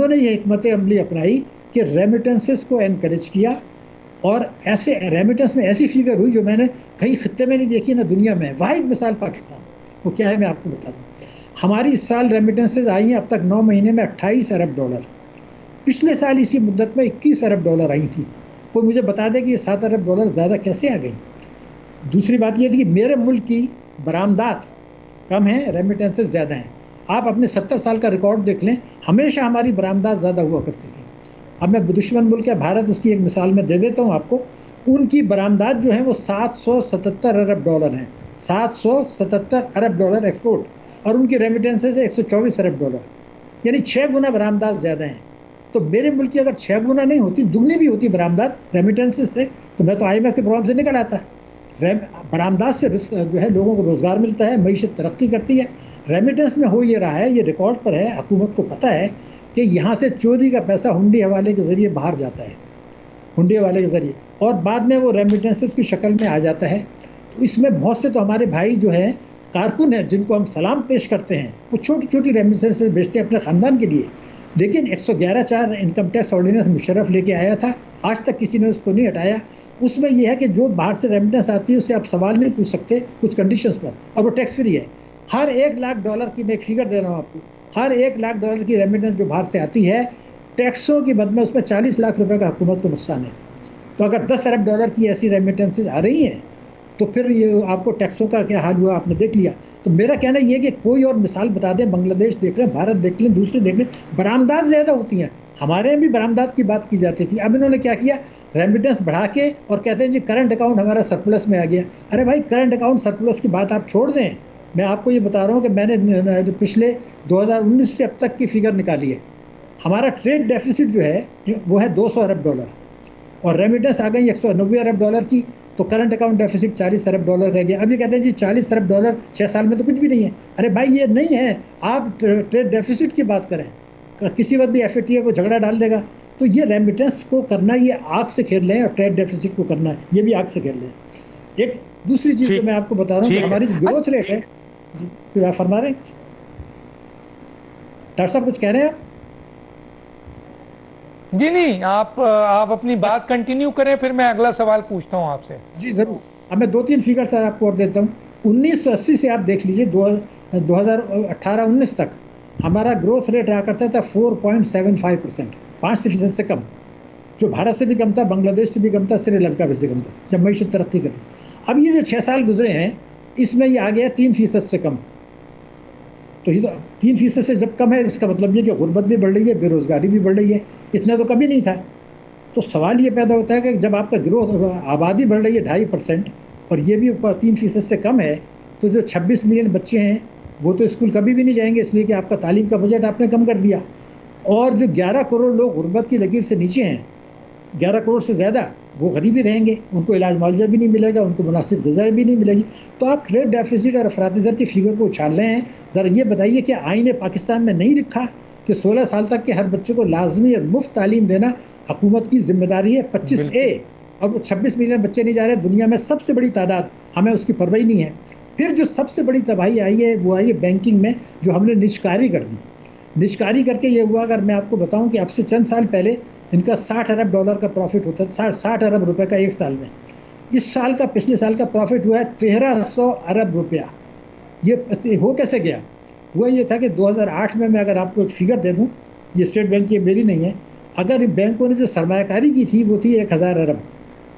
उन्होंने ये हिकमत अमली अपनाई कि रेमिटेंसेस को एनकरेज किया, और ऐसे रेमिटेंस में ऐसी फिगर हुई जो मैंने कहीं खित्ते में नहीं देखी ना दुनिया में। वाहिद मिसाल पाकिस्तान। वो क्या है मैं आपको बता दूं। हमारी इस साल रेमिटेंसेज आई हैं अब तक 9 महीने में $28 अरब। पिछले साल इसी मुद्दत में $21 अरब आई थी। कोई मुझे बता दे कि ये $7 अरब ज़्यादा कैसे आ गई। दूसरी बात ये थी कि मेरे मुल्क की बरामदात कम है, रेमिटेंसेज ज़्यादा हैं। आप अपने 70 साल का रिकॉर्ड देख लें, हमेशा हमारी बरामदात ज़्यादा हुआ करती थी। अब मैं दुश्मन मुल्क है भारत, उसकी एक मिसाल मैं दे देता हूँ आपको। उनकी बरामदात जो है वो $777 अरब हैं। $777 अरब एक्सपोर्ट, और उनकी रेमिटेंसेज है $124 अरब, यानी 6 गुना बरामदात ज़्यादा हैं। तो मेरे मुल्क की अगर 6 गुना नहीं होती, दुगनी भी होती बरामदात रेमिटेंसेज से, तो मैं तो IMF के प्रोग्राम से निकल आता। बरामदात से जो है लोगों को रोज़गार मिलता है, मईशत तरक्की करती है। रेमिटेंस में हो ये रहा है, ये रिकॉर्ड पर है, हुकूमत को पता है कि यहाँ से चोरी का पैसा हुंडी हवाले के ज़रिए बाहर जाता है, हुंडी हवाले के ज़रिए, और बाद में वो रेमिटेंसेस की शक्ल में आ जाता है। तो इसमें बहुत से तो हमारे भाई जो हैं कारकुन हैं, जिनको हम सलाम पेश करते हैं, वो छोटी छोटी रेमिटेंसेस बेचते हैं अपने ख़ानदान के लिए। लेकिन 111(4) इनकम टैक्स ऑर्डिनेंस मुशर्रफ लेके आया था, आज तक किसी ने उसको नहीं हटाया। उसमें यह है कि जो बाहर से रेमिटेंस आती है उससे आप सवाल नहीं पूछ सकते कुछ कंडीशंस पर, और वो टैक्स फ्री है। हर $1,00,000 की, मैं एक फिगर दे रहा हूँ आपको, हर $1,00,000 की रेमिटेंस जो बाहर से आती है, टैक्सों की मद में उसमें $40 लाख रुपए का हुकूमत को नुकसान है। तो अगर $10 अरब की ऐसी रेमिटेंसेज आ रही हैं, तो फिर ये आपको टैक्सों का क्या हाल हुआ आपने देख लिया। तो मेरा कहना ये है कि कोई और मिसाल बता दें, बांग्लादेश देख लें, भारत देख लें, दूसरे देख लें, बरामदात ज़्यादा होती हैं। हमारे यहाँ भी बरामदात की बात की जाती थी, अब इन्होंने क्या किया, रेमिटेंस बढ़ा के और कहते हैं जी करंट अकाउंट हमारा सरप्लस में आ गया। अरे भाई, करंट अकाउंट सरप्लस की बात आप छोड़ दें। मैं आपको ये बता रहा हूँ कि मैंने पिछले 2019 से अब तक की फिगर निकाली है। हमारा ट्रेड डेफिसिट जो है वो है $200 अरब, और रेमिटेंस आ गई $190 अरब की, तो करंट अकाउंट डेफिसिट $40 अरब रह गया। अभी कहते हैं जी $40 अरब 6 साल में तो कुछ भी नहीं है। अरे भाई, ये नहीं है, आप ट्रेड डेफिसिट की बात करें, किसी वक्त भी FATF को झगड़ा डाल देगा। तो ये रेमिटेंस को करना, ये आग से खेल रहे हैं, और ट्रेड डेफिसिट को करना है, ये भी आग से खेल रहे हैं। एक दूसरी चीज़ जो मैं आपको बता रहा हूँ कि हमारी ग्रोथ रेट है, जी आप फरमा रहे हैं, डॉक्टर साहब कुछ कह रहे हैं आप? जी नहीं, आप अपनी बात कंटिन्यू करें, फिर मैं अगला सवाल पूछता हूं आपसे। जी जरूर। अब मैं 2-3 फिगर सर आपको और देता हूँ। 1980 से आप देख लीजिए 2018-19 तक हमारा ग्रोथ रेट रहा करता था 4.75%, 5% से कम, जो भारत से भी कम था, बांग्लादेश से भी कम था, श्रीलंका से कम था, जब मईशत तरक्की करी। अब ये जो 6 साल गुजरे हैं, इसमें ये आ गया 3% से कम। तो ये 3% से जब कम है, इसका मतलब ये कि गुर्बत भी बढ़ रही है, बेरोजगारी भी बढ़ रही है। इतना तो कभी नहीं था। तो सवाल ये पैदा होता है कि जब आपका ग्रोथ, आबादी बढ़ रही है 2.5%, और ये भी 3% से कम है, तो जो 26 मिलियन बच्चे हैं वो तो स्कूल कभी भी नहीं जाएंगे, इसलिए कि आपका तालीम का बजट आपने कम कर दिया। और जो 11 करोड़ लोग गुर्बत की लकीर से नीचे हैं, 11 करोड़ से ज़्यादा, वो गरीब ही रहेंगे, उनको इलाज मुआवजा भी नहीं मिलेगा, उनको मुनासिब ग़िज़ा भी नहीं मिलेगी। तो आप ट्रेड डेफिसिट और अफराती ज़र की फिगर को उछाल रहे हैं। ज़रा ये बताइए कि आईन पाकिस्तान में नहीं लिखा कि 16 साल तक के हर बच्चे को लाजमी और मुफ्त तालीम देना हुकूमत की जिम्मेदारी है, 25A, और वो 26 मिलियन बच्चे नहीं जा रहे, दुनिया में सबसे बड़ी तादाद, हमें उसकी परवाही नहीं है। फिर जो सबसे बड़ी तबाही आई है वो आई है बैंकिंग में, जो हमने निजकारी कर दी। निजकारी करके ये हुआ, अगर मैं आपको बताऊं कि अब से चंद साल पहले इनका $60 अरब का प्रॉफिट होता था, 60 अरब रुपए का एक साल में। इस साल का, पिछले साल का प्रॉफिट हुआ है 1300 अरब रुपया। ये हो कैसे गया? हुआ ये था कि 2008 में, मैं अगर आपको एक फिगर दे दूं, ये स्टेट बैंक की मेरी नहीं है, अगर बैंकों ने जो सरमायाकारी की थी वो थी 1000 अरब,